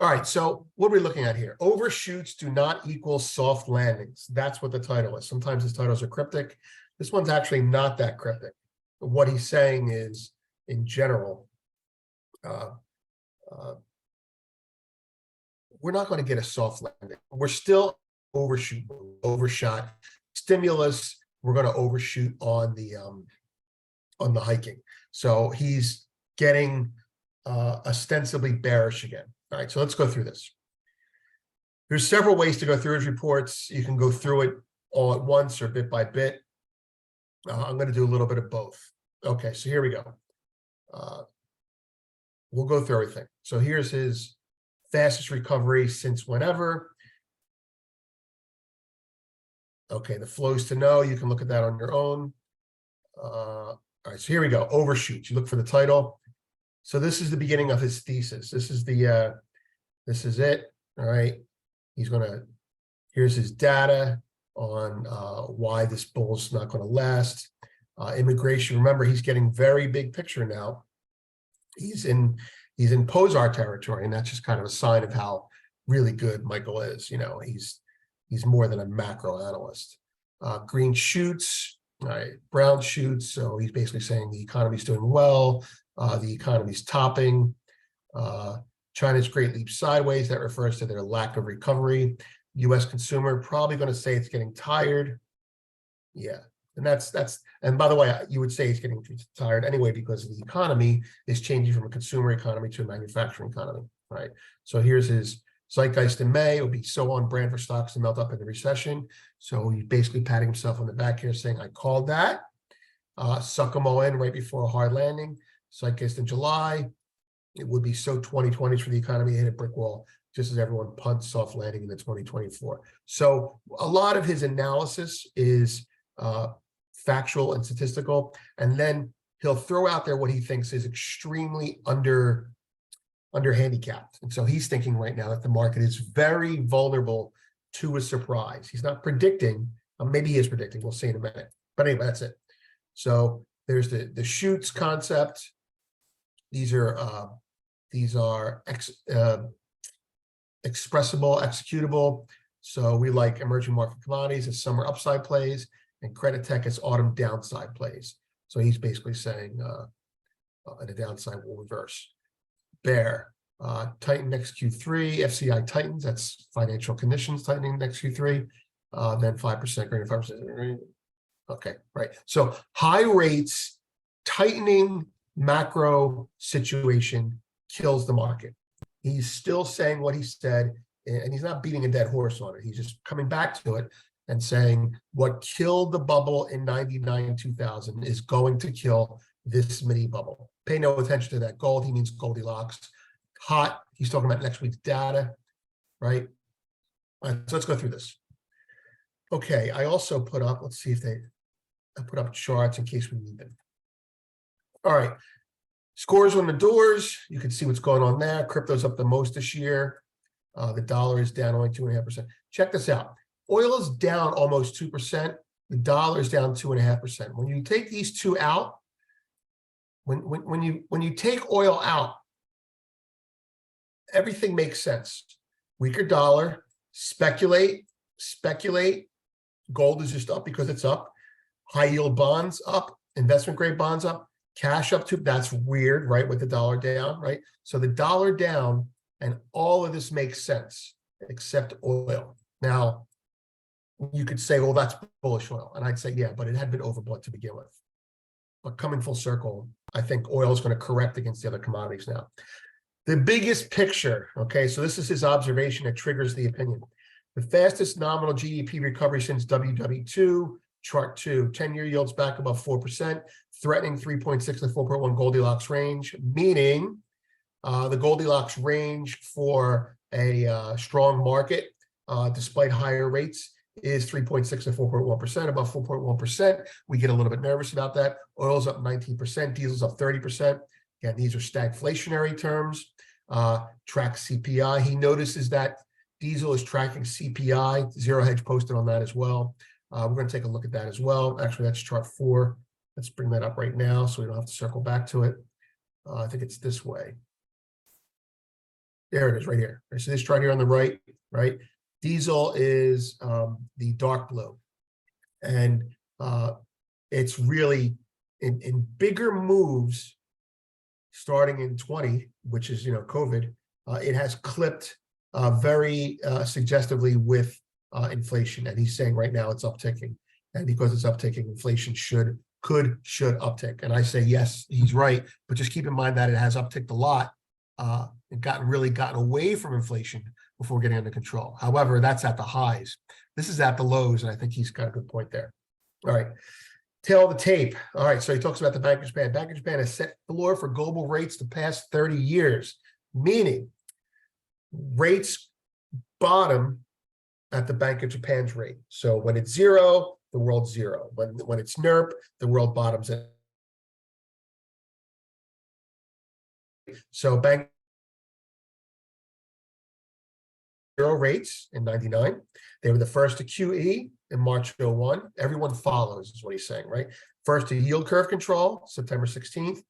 All right, so what are we looking at here? Overshoots do not equal soft landings. That's what the title is. Sometimes his titles are cryptic. This one's actually not that cryptic. What he's saying is, in general, we're not going to get a soft landing. We're still overshot. Stimulus, we're going to overshoot on the hiking. So he's getting ostensibly bearish again. All right, so let's go through this. There's several ways to go through his reports. You can go through it all at once or bit by bit. I'm going to do a little bit of both. Okay, so here we go. We'll go through everything. So here's his fastest recovery since whenever. Okay, the flows to know, you can look at that on your own. All right, so here we go, overshoots. You look for the title. So this is the beginning of his thesis. This is it, all right? Here's his data on why this bull's not gonna last. Immigration, remember, he's getting very big picture now. He's in Posar territory, and that's just kind of a sign of how really good Michael is. You know, he's more than a macro analyst. Green shoots, all right, brown shoots. So he's basically saying the economy's doing well, the economy's topping. China's great leap sideways, that refers to their lack of recovery. U.S. consumer probably going to say it's getting tired. Yeah, and and by the way, you would say it's getting tired anyway because the economy is changing from a consumer economy to a manufacturing economy, right? So here's his zeitgeist in May. It will be so on brand for stocks to melt up in the recession. So he's basically patting himself on the back here saying, I called that. Suck them all in right before a hard landing. Zeitgeist in July. It would be so 2020s for the economy hit a brick wall, just as everyone punts soft landing into 2024. So a lot of his analysis is factual and statistical, and then he'll throw out there what he thinks is extremely under handicapped. And so he's thinking right now that the market is very vulnerable to a surprise. He's not predicting, maybe he is predicting, we'll see in a minute. But anyway, that's it. So there's the shoots concept. These are expressible, executable. So we like emerging market commodities as summer upside plays, and credit tech as autumn downside plays. So he's basically saying the downside will reverse. Bear, tighten next Q3, FCI tightens, that's financial conditions tightening next Q3, then 5%, greater 5%. Okay, right. So high rates, tightening macro situation kills the market. He's still saying what he said, and he's not beating a dead horse on it. He's just coming back to it and saying what killed the bubble in 99, 2000 is going to kill this mini bubble. Pay no attention to that gold. He means Goldilocks. Hot, he's talking about next week's data, right? All right, so let's go through this. Okay, I also put up, let's see if I put up charts in case we need them. All right, scores on the doors. You can see what's going on there. Crypto's up the most this year. The dollar is down only 2.5%. Check this out. Oil is down almost 2%. The dollar is down 2.5%. When you take these two out, when you take oil out, everything makes sense. Weaker dollar, speculate. Gold is just up because it's up. High yield bonds up, investment grade bonds up, cash up too. That's weird, right? With the dollar down, right? So the dollar down, and all of this makes sense except oil. Now, you could say, well, that's bullish oil. And I'd say, yeah, but it had been overbought to begin with. But coming full circle, I think oil is going to correct against the other commodities now. The biggest picture, okay, so this is his observation that triggers the opinion. The fastest nominal GDP recovery since WW2, chart 2, 10-year yields back above 4%, threatening 3.6 to 4.1 Goldilocks range, meaning the Goldilocks range for a strong market, despite higher rates, is 3.6 to 4.1%. Above 4.1%, we get a little bit nervous about that. Oil's up 19%, diesel's up 30%. Again, these are stagflationary terms. Track CPI. He notices that diesel is tracking CPI. Zero Hedge posted on that as well. We're going to take a look at that as well. Actually, that's chart 4. Let's bring that up right now so we don't have to circle back to it. I think it's this way. There it is right here. So this chart here on the right, right? Diesel is the dark blue. And it's really in bigger moves starting in 20, which is, COVID, it has clipped very suggestively with inflation. And he's saying right now it's upticking. And because it's upticking, inflation should uptick. And I say, yes, he's right. But just keep in mind that it has upticked a lot and gotten away from inflation before getting under control. However, that's at the highs. This is at the lows. And I think he's got a good point there. All right. Tail of the tape. All right, so he talks about the Bank of Japan. Bank of Japan has set floor for global rates the past 30 years, meaning rates bottom at the Bank of Japan's rate. So when it's zero, the world's zero. When it's NERP, the world bottoms at. So Bank zero rates in 99. They were the first to QE in March 01. Everyone follows, is what he's saying, right? First to yield curve control, September 16th,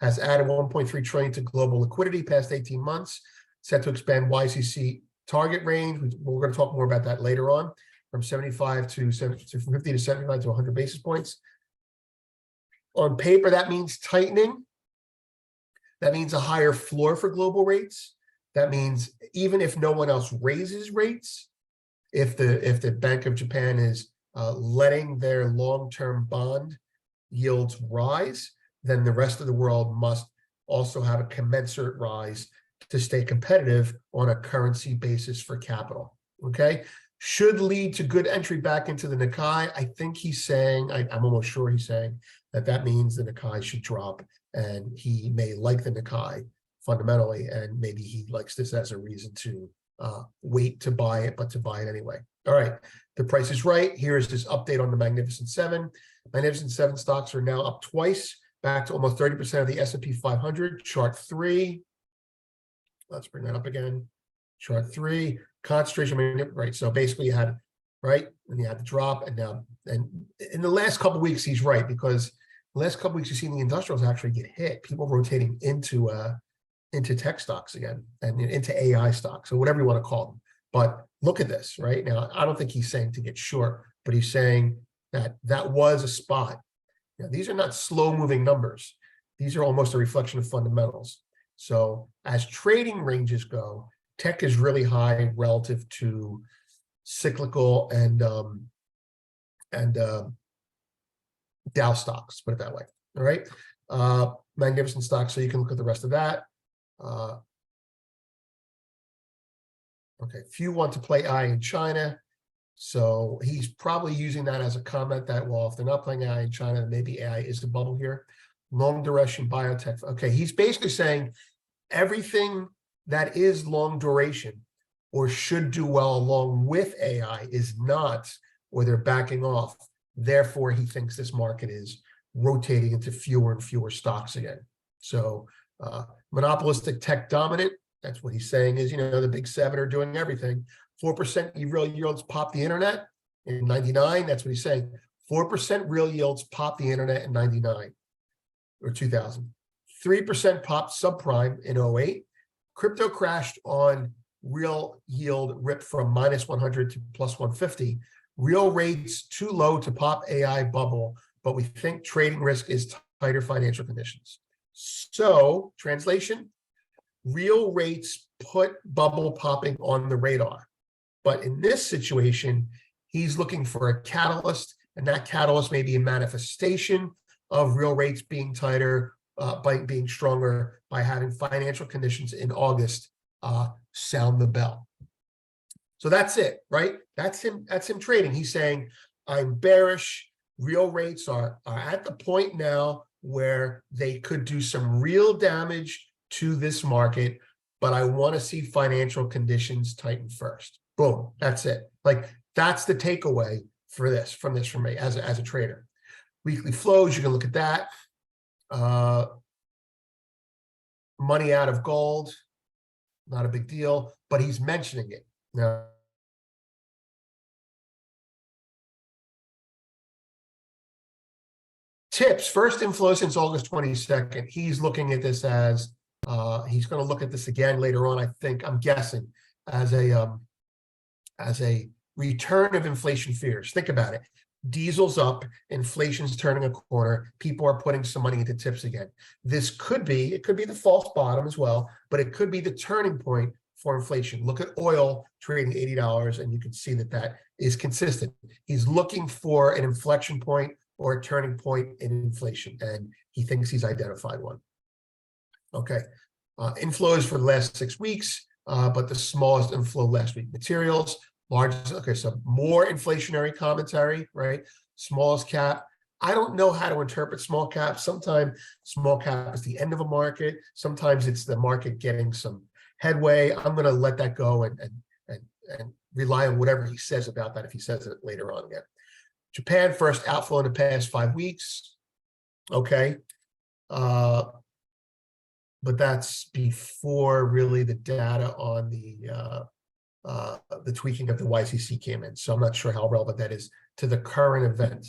has added 1.3 trillion to global liquidity past 18 months, set to expand YCC target range. We're going to talk more about that later on, from 75 to 50 to 75 to 100 basis points. On paper, that means tightening. That means a higher floor for global rates. That means even if no one else raises rates, if the Bank of Japan is letting their long-term bond yields rise, then the rest of the world must also have a commensurate rise to stay competitive on a currency basis for capital. Okay, should lead to good entry back into the Nikkei. I think he's saying, I'm almost sure he's saying that means the Nikkei should drop, and he may like the Nikkei fundamentally, and maybe he likes this as a reason to wait to buy it, but to buy it anyway. All right, the price is right. Here's this update on the Magnificent Seven. Magnificent Seven stocks are now up twice, back to almost 30% of the S&P 500. Chart 3. Let's bring that up again. Chart 3. Concentration, right? So basically, you had right, and you had the drop, and now, and in the last couple of weeks, he's right, because the last couple of weeks you've seen the industrials actually get hit. People rotating into tech stocks again, and into AI stocks, or whatever you want to call them. But look at this, right? Now, I don't think he's saying to get short, but he's saying that was a spot. Now, these are not slow-moving numbers. These are almost a reflection of fundamentals. So as trading ranges go, tech is really high relative to cyclical and Dow stocks, put it that way. All right. Magnificent stocks, so you can look at the rest of that. Okay, few want to play AI in China. So he's probably using that as a comment that, well, if they're not playing AI in China, then maybe AI is the bubble here. Long duration biotech. Okay, he's basically saying everything that is long duration or should do well along with AI is not, or they're backing off. Therefore, he thinks this market is rotating into fewer and fewer stocks again. So monopolistic tech dominant, that's what he's saying is, the big seven are doing everything. 4% real yields pop the internet in 99. That's what he's saying. 4% real yields pop the internet in 99 or 2000. 3% popped subprime in 08. Crypto crashed on real yield, ripped from minus 100 to plus 150. Real rates too low to pop AI bubble, but we think trading risk is tighter financial conditions. So, translation, real rates put bubble popping on the radar. But in this situation, he's looking for a catalyst, and that catalyst may be a manifestation of real rates being tighter, by being stronger, by having financial conditions in August sound the bell. So that's it, right? That's him trading. He's saying, I'm bearish. Real rates are at the point now where they could do some real damage to this market, but I want to see financial conditions tighten first. Boom, that's it. Like, that's the takeaway from me as a trader. Weekly flows, you can look at that. Money out of gold, not a big deal, but he's mentioning it. Now, tips, first inflow since August 22nd. He's looking at this as He's going to look at this again later on, I think, I'm guessing, as a return of inflation fears. Think about it. Diesel's up, inflation's turning a corner, people are putting some money into tips again. It could be the false bottom as well, but it could be the turning point for inflation. Look at oil trading $80, and you can see that is consistent. He's looking for an inflection point or a turning point in inflation, and he thinks he's identified one. Okay, inflows for the last 6 weeks, but the smallest inflow last week. Materials, largest, okay, so more inflationary commentary, right? Smallest cap. I don't know how to interpret small cap. Sometimes small cap is the end of a market. Sometimes it's the market getting some headway. I'm going to let that go and rely on whatever he says about that if he says it later on again. Japan, first outflow in the past 5 weeks. Okay. But that's before really the data on the tweaking of the YCC came in. So I'm not sure how relevant that is to the current event.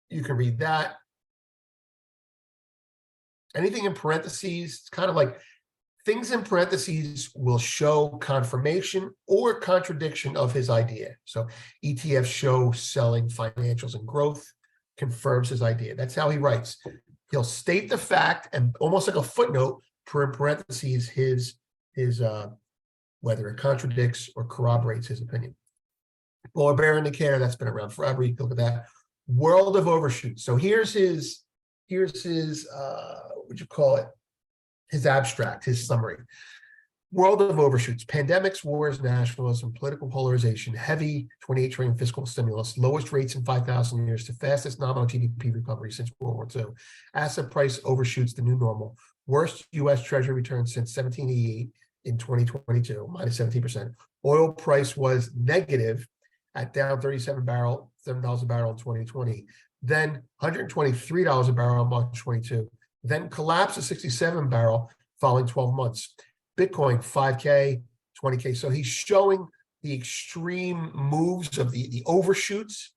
You can read that. Anything in parentheses, it's kind of like things in parentheses will show confirmation or contradiction of his idea. So ETFs show selling financials and growth confirms his idea. That's how he writes. He'll state the fact and almost like a footnote, per parentheses, his whether it contradicts or corroborates his opinion. Polar bear indicator, that's been around forever. You can look at that. World of overshoots. So here's his what you call it? His abstract, his summary. World of overshoots, pandemics, wars, nationalism, political polarization, heavy 28 trillion fiscal stimulus, lowest rates in 5,000 years, the fastest nominal GDP recovery since World War II. Asset price overshoots the new normal. Worst U.S. Treasury return since 1788 in 2022, minus 17%. Oil price was negative at down $7 a barrel in 2020. Then $123 a barrel in March 22. Then collapse to 67 barrel following 12 months. Bitcoin, 5K, 20K. So he's showing the extreme moves of the overshoots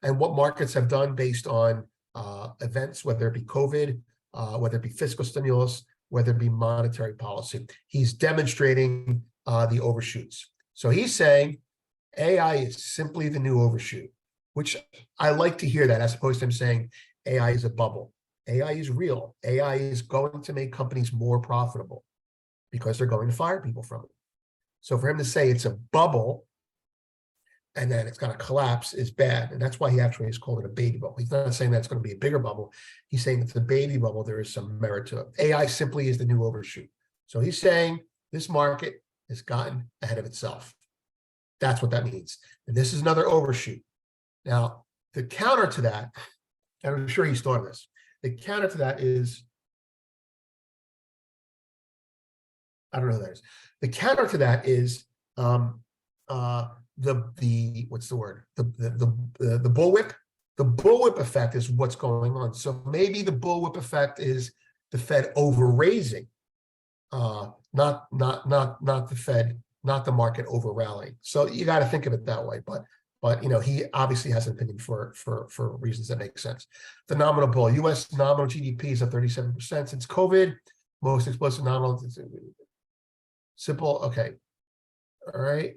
and what markets have done based on events, whether it be COVID, whether it be fiscal stimulus, whether it be monetary policy. He's demonstrating the overshoots. So he's saying AI is simply the new overshoot, which I like to hear that as opposed to him saying AI is a bubble. AI is real. AI is going to make companies more profitable because they're going to fire people from it. So for him to say it's a bubble and then it's going to collapse is bad. And that's why he actually is calling it a baby bubble. He's not saying that it's going to be a bigger bubble. He's saying it's a baby bubble. There is some merit to it. AI simply is the new overshoot. So he's saying this market has gotten ahead of itself. That's what that means. And this is another overshoot. Now, the counter to that, and I'm sure he's thought of this, the counter to that is, I don't know who that is. The counter to that is what's the word? The bullwhip. The bullwhip effect is what's going on. So maybe the bullwhip effect is the Fed over raising, not the Fed, not the market over rallying. So you got to think of it that way. But you know, he obviously has an opinion for reasons that make sense. The nominal bull, U.S. nominal GDP is up 37% since COVID. Most explosive nominal. Simple. Okay. All right.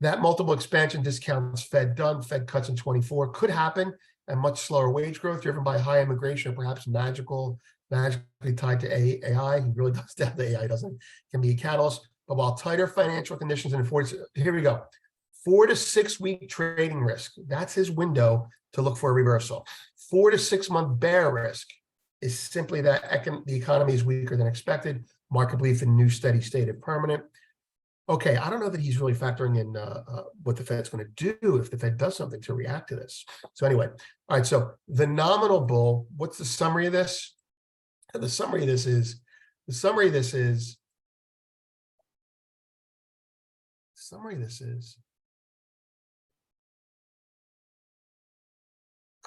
That multiple expansion discounts Fed done, Fed cuts in 24 could happen, and much slower wage growth driven by high immigration, or perhaps magically tied to AI. He really does that. The AI can be a catalyst. But while tighter financial conditions and here we go, 4 to 6 week trading risk. That's his window to look for a reversal. 4 to 6 month bear risk is simply that the economy is weaker than expected. Market belief in new steady state is permanent. Okay, I don't know that he's really factoring in what the Fed's going to do if the Fed does something to react to this. So anyway, all right, so the nominal bull, what's the summary of this? The summary of this is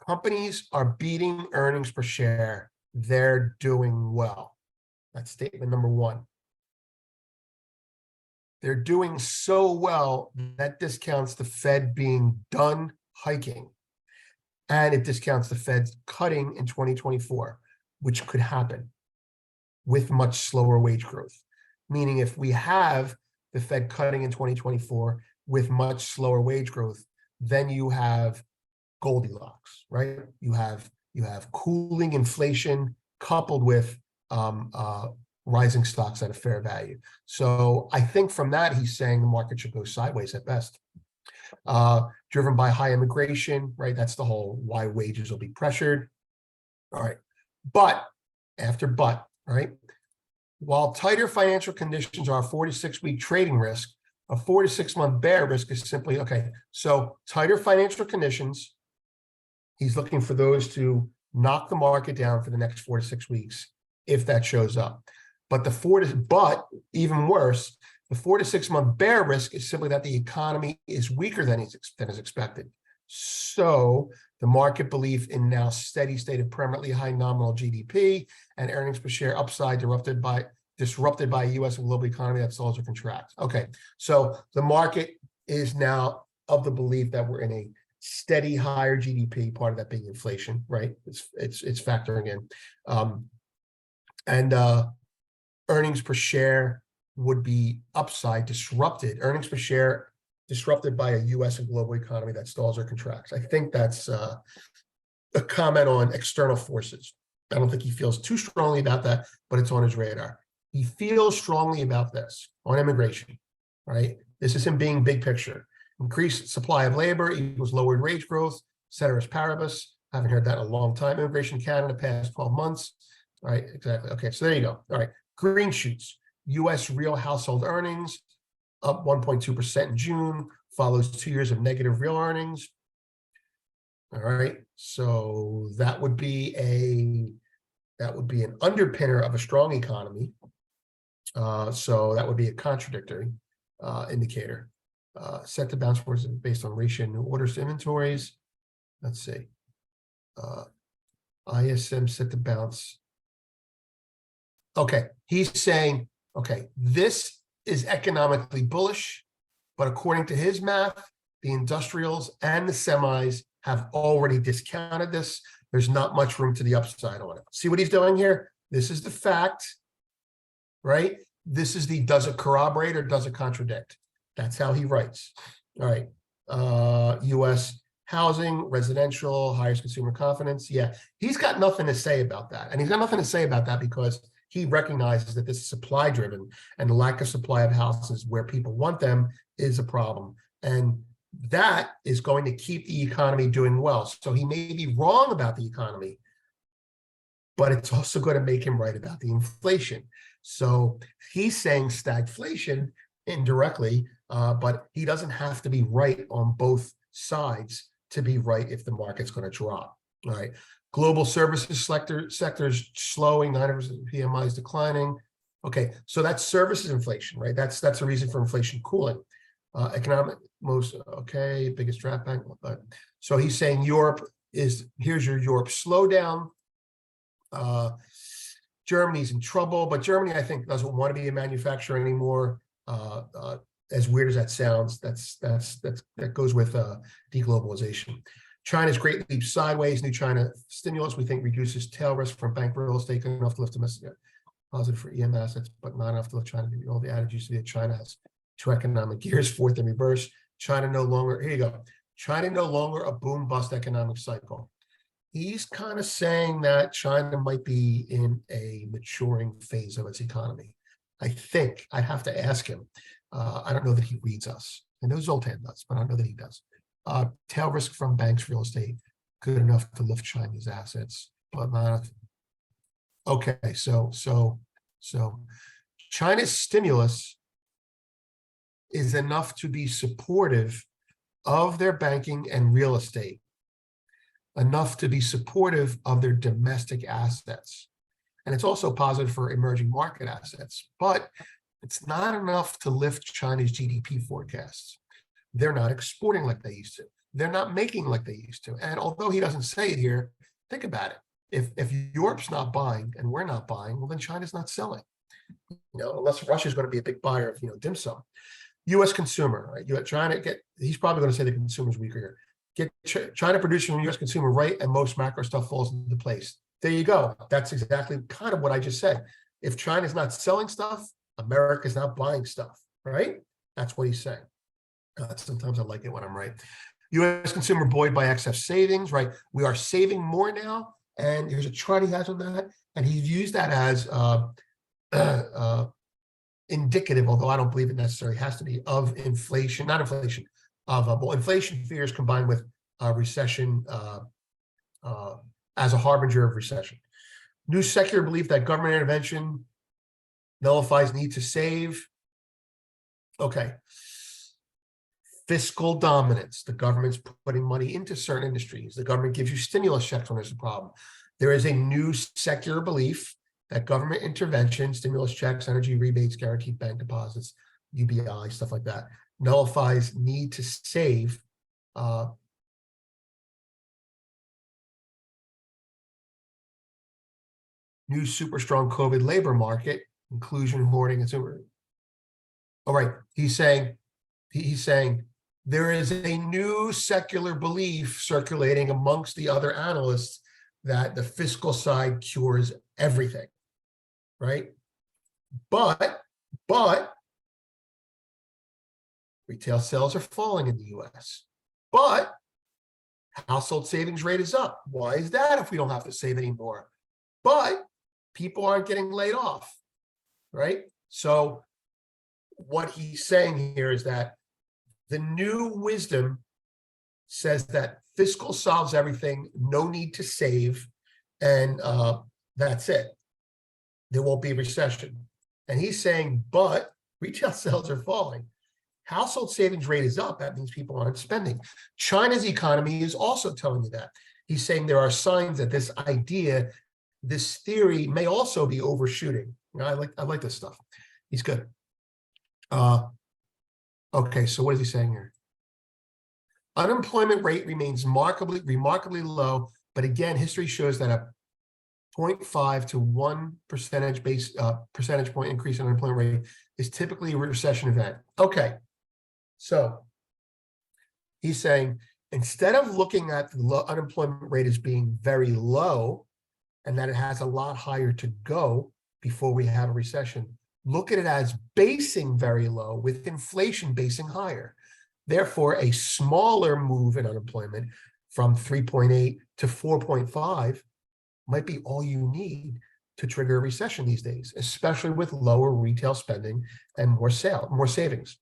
companies are beating earnings per share. They're doing well. That's statement number one. They're doing so well that discounts the Fed being done hiking, and it discounts the Fed's cutting in 2024, which could happen with much slower wage growth. Meaning if we have the Fed cutting in 2024 with much slower wage growth, then you have Goldilocks, right? You have cooling inflation coupled with rising stocks at a fair value. So I think from that, he's saying the market should go sideways at best. Driven by high immigration, right? That's the whole why wages will be pressured. All right. But, right? While tighter financial conditions are a 4 to 6 week trading risk, a 4 to 6 month bear risk is simply, okay, so tighter financial conditions, he's looking for those to knock the market down for the next 4 to 6 weeks if that shows up. But even worse, the 4 to 6 month bear risk is simply that the economy is weaker than is expected. So the market belief in now steady state of permanently high nominal GDP and earnings per share upside disrupted by a U.S. and global economy that stalls or contracts. Okay, so the market is now of the belief that we're in a steady higher GDP, part of that being inflation, right? It's factoring in, and earnings per share would be upside disrupted. Earnings per share disrupted by a U.S. and global economy that stalls or contracts. I think that's a comment on external forces. I don't think he feels too strongly about that, but it's on his radar. He feels strongly about this on immigration, right? This is him being big picture. Increased supply of labor equals lowered wage growth, ceteris paribus. I haven't heard that in a long time. Immigration in Canada past 12 months. All right, exactly. Okay, so there you go. All right, green shoots. U.S. real household earnings up 1.2% in June, follows 2 years of negative real earnings. All right, so that would be an underpinner of a strong economy. So that would be a contradictory indicator. Set to bounce forwards based on ratio new orders to inventories. Let's see. ISM set to bounce. Okay, he's saying, okay, this is economically bullish, but according to his math, the industrials and the semis have already discounted this. There's not much room to the upside on it. See what he's doing here? This is the fact, right? This is the does it corroborate or does it contradict? That's how he writes. All right. U.S. housing, residential, highest consumer confidence. Yeah, he's got nothing to say about that. And he's got nothing to say about that because he recognizes that this is supply driven and the lack of supply of houses where people want them is a problem. And that is going to keep the economy doing well. So he may be wrong about the economy, but it's also going to make him right about the inflation. So he's saying stagflation indirectly, but he doesn't have to be right on both sides to be right if the market's going to drop. All right. Global services sectors slowing, 9% PMI is declining. Okay, so that's services inflation, right? That's a reason for inflation cooling. Economic most okay, biggest draft bank. So he's saying here's your Europe slowdown. Germany's in trouble, but Germany I think doesn't want to be a manufacturer anymore. As weird as that sounds, that goes with deglobalization. China's great leap sideways. New China stimulus we think reduces tail risk from bank real estate enough to lift domestic positive for EM assets, but not enough to lift China. All the adage used to be that China has two economic gears, fourth in reverse. China no longer, here you go. China no longer a boom bust economic cycle. He's kind of saying that China might be in a maturing phase of its economy. I think I'd have to ask him. I don't know that he reads us. I know Zoltan does, but I don't know that he does. Tail risk from banks, real estate, good enough to lift Chinese assets, but not. Okay, so China's stimulus is enough to be supportive of their banking and real estate, enough to be supportive of their domestic assets. And it's also positive for emerging market assets, but it's not enough to lift China's GDP forecasts. They're not exporting like they used to. They're not making like they used to. And although he doesn't say it here, think about it. If Europe's not buying and we're not buying, well, then China's not selling. unless Russia's going to be a big buyer of, dim sum. U.S. consumer, right? You're trying to get, he's probably going to say the consumer's weaker here. Get China producing from U.S. consumer right, and most macro stuff falls into place. There you go. That's exactly kind of what I just said. If China's not selling stuff, America's not buying stuff, right? That's what he's saying. Sometimes I like it when I'm right. U.S. consumer buoyed by excess savings, right? We are saving more now. And here's a chart he has on that. And he's used that as indicative, although I don't believe it necessarily has to be, of inflation, not inflation, of inflation fears combined with recession as a harbinger of recession. New secular belief that government intervention nullifies need to save. Okay. Fiscal dominance. The government's putting money into certain industries. The government gives you stimulus checks when there's a problem. There is a new secular belief that government intervention, stimulus checks, energy rebates, guaranteed bank deposits, UBI, stuff like that, nullifies need to save. New super strong COVID labor market, inclusion, hoarding, and so. All right, he's saying there is a new secular belief circulating amongst the other analysts that the fiscal side cures everything, right? But retail sales are falling in the US. But household savings rate is up. Why is that if we don't have to save anymore? But people aren't getting laid off, right? So what he's saying here is that the new wisdom says that fiscal solves everything, no need to save, and that's it. There won't be a recession. And he's saying, but retail sales are falling. Household savings rate is up. That means people aren't spending. China's economy is also telling you that. He's saying there are signs that this idea, this theory may also be overshooting. I like this stuff. He's good. Okay, so what is he saying here? Unemployment rate remains remarkably low, but again, history shows that a 0.5 to 1 percentage point increase in unemployment rate is typically a recession event. Okay, so he's saying instead of looking at the unemployment rate as being very low and that it has a lot higher to go before we have a recession, look at it as basing very low with inflation basing higher. Therefore, a smaller move in unemployment from 3.8 to 4.5 might be all you need to trigger a recession these days, especially with lower retail spending and more savings.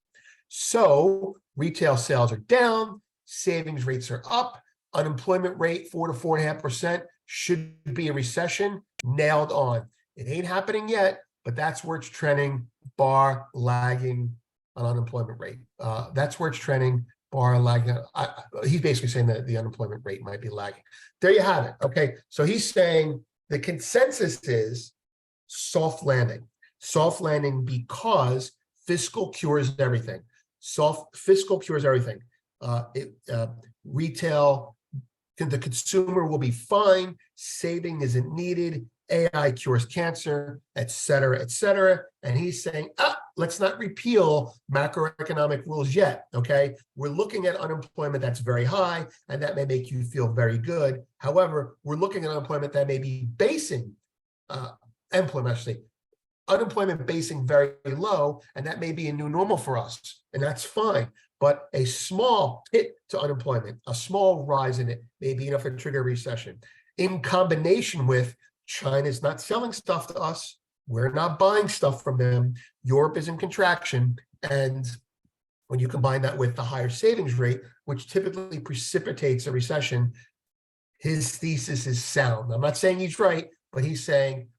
So retail sales are down, savings rates are up, unemployment rate 4 to 4.5% should be a recession, nailed on. It ain't happening yet, but that's where it's trending, bar lagging on unemployment rate. That's where it's trending, bar lagging. He's basically saying that the unemployment rate might be lagging. There you have it. Okay, so he's saying the consensus is soft landing. Soft landing because fiscal cures everything. Fiscal cures everything. Retail, the consumer will be fine. Saving isn't needed. AI cures cancer, et cetera, et cetera. And he's saying, let's not repeal macroeconomic rules yet, okay? We're looking at unemployment that's very high, and that may make you feel very good. However, we're looking at unemployment that may be basing, unemployment basing very low, and that may be a new normal for us, and that's fine. But a small hit to unemployment, a small rise in it, may be enough to trigger a recession. In combination with China's not selling stuff to us. We're not buying stuff from them. Europe is in contraction. And when you combine that with the higher savings rate, which typically precipitates a recession, his thesis is sound. I'm not saying he's right, but he's saying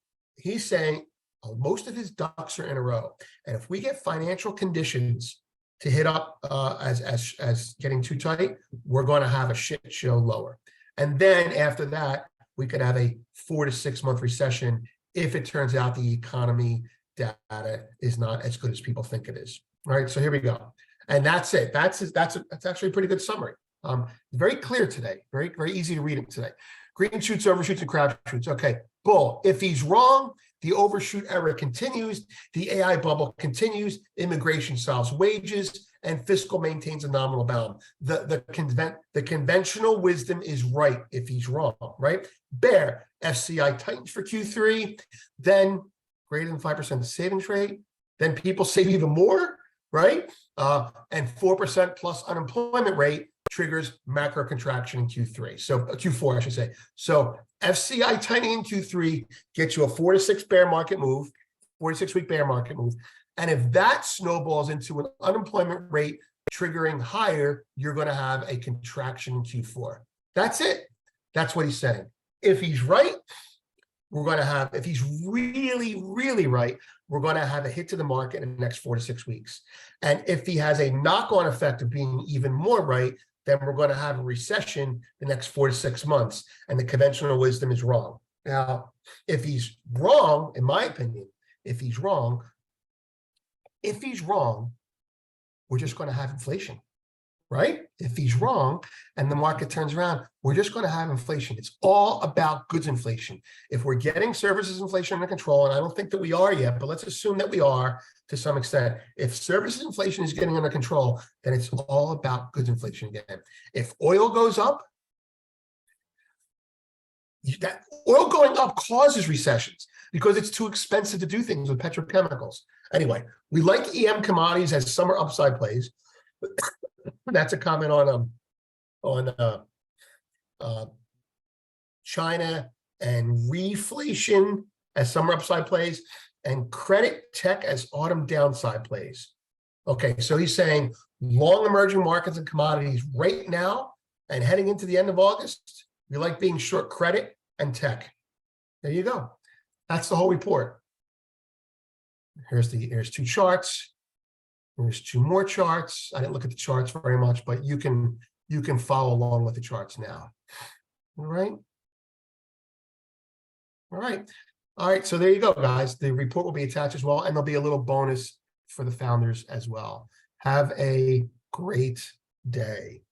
most of his ducks are in a row. And if we get financial conditions to hit up as getting too tight, we're going to have a shit show lower. And then after that, we could have a 4 to 6 month recession if it turns out the economy data is not as good as people think it is. All right, so here we go. And that's it. That's actually a pretty good summary. Very clear today. Very easy to read it today. Green shoots, overshoots, and crapshoots. Okay, bull. If he's wrong, The overshoot era continues. The AI bubble continues. Immigration solves wages, and fiscal maintains a nominal bound. The conventional wisdom is right if he's wrong, right? Bear, FCI tightens for Q3, then greater than 5% savings rate. Then people save even more, right? And 4% plus unemployment rate triggers macro contraction in Q3. So Q4, I should say. So FCI tightening in Q3 gets you a 4 to 6 bear market move, 46-week bear market move. And if that snowballs into an unemployment rate triggering higher, you're going to have a contraction in Q4. That's it. That's what he's saying. If he's right, we're going to have, if he's really, really right, we're going to have a hit to the market in the next 4 to 6 weeks. And if he has a knock-on effect of being even more right, then we're going to have a recession the next 4 to 6 months. And the conventional wisdom is wrong. Now, if he's wrong, in my opinion, if he's wrong, we're just going to have inflation, right? If he's wrong and the market turns around, we're just going to have inflation. It's all about goods inflation. If we're getting services inflation under control, and I don't think that we are yet, but let's assume that we are to some extent. If services inflation is getting under control, then it's all about goods inflation again. If oil goes up, that oil going up causes recessions because it's too expensive to do things with petrochemicals. Anyway, we like EM commodities as summer upside plays. That's a comment on China and reflation as summer upside plays, and credit tech as autumn downside plays. Okay, so he's saying long emerging markets and commodities right now and heading into the end of August, we like being short credit and tech. There you go. That's the whole report. Here's 2 charts. There's 2 more charts. I didn't look at the charts very much, but you can follow along with the charts now. All right. All right. So there you go, guys. The report will be attached as well, and there'll be a little bonus for the founders as well. Have a great day.